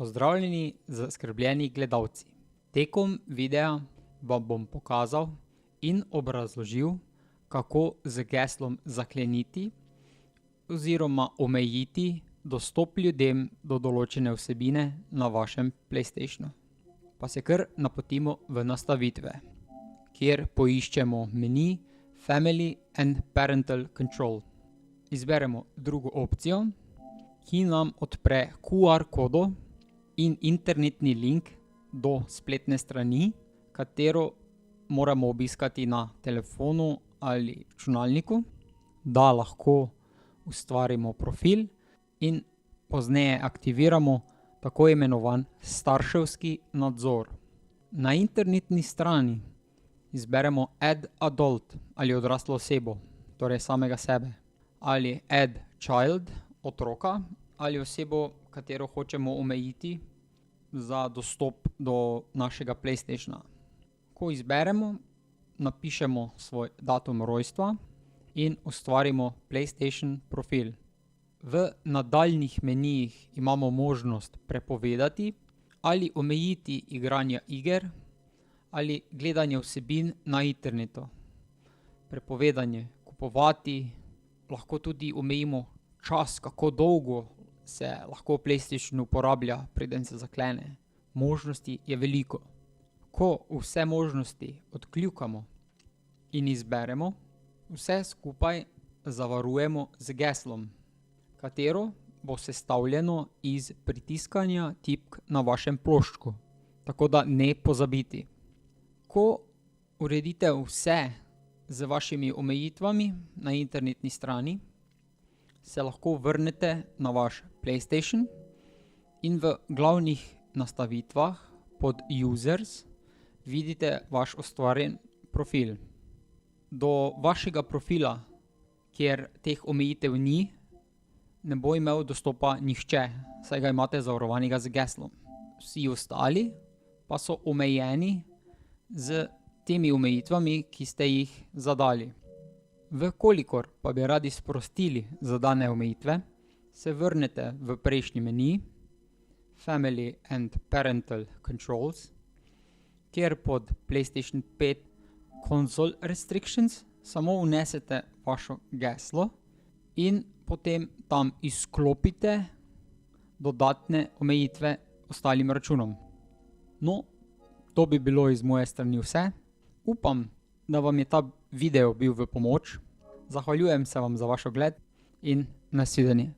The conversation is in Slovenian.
Pozdravljeni zaskrbljeni gledalci. Tekom videa vam bom pokazal in obrazložil, kako z geslom zakleniti oziroma omejiti dostop ljudem do določene vsebine na vašem PlayStationu. Pa se kar napotimo v nastavitve, kjer poiščemo meni Family and Parental Control. Izberemo drugo opcijo, ki nam odpre QR kodo in internetni link do spletne strani, katero moramo obiskati na telefonu ali računalniku, da lahko ustvarimo profil in pozneje aktiviramo tako imenovan starševski nadzor. Na internetni strani izberemo Add Adult ali odraslo osebo, torej samega sebe, ali Add Child, otroka, ali osebo, katero hočemo omejiti za dostop do našega PlayStationa. Ko izberemo, napišemo svoj datum rojstva in ustvarimo PlayStation profil. V nadaljnjih menijih imamo možnost prepovedati ali omejiti igranje iger ali gledanje vsebin na internetu. Prepovedanje kupovati, lahko tudi omejimo čas, kako dolgo se lahko PlayStation uporablja, preden se zaklene. Možnosti je veliko. Ko vse možnosti odkljukamo in izberemo, vse skupaj zavarujemo z geslom, katero bo sestavljeno iz pritiskanja tipk na vašem ploščku, tako da ne pozabiti. Ko uredite vse z vašimi omejitvami na internetni strani, se lahko vrnete na vaš PlayStation in v glavnih nastavitvah pod Users vidite vaš ustvarjen profil. Do vašega profila, kjer teh omejitev ni, ne bo imel dostopa nihče, saj ga imate zavarovanega z geslom. Vsi ostali pa so omejeni z temi omejitvami, ki ste jih zadali. Vkolikor pa bi radi sprostili zadane omejitve, se vrnete v prejšnji meni Family and Parental Controls, kjer pod PlayStation 5 Console Restrictions samo vnesete vašo geslo in potem tam izklopite dodatne omejitve ostalim računom. No, to bi bilo iz moje strani vse. Upam, da vam je ta video bil v pomoč. Zahvaljujem se vam za vaš ogled in nasvidenje.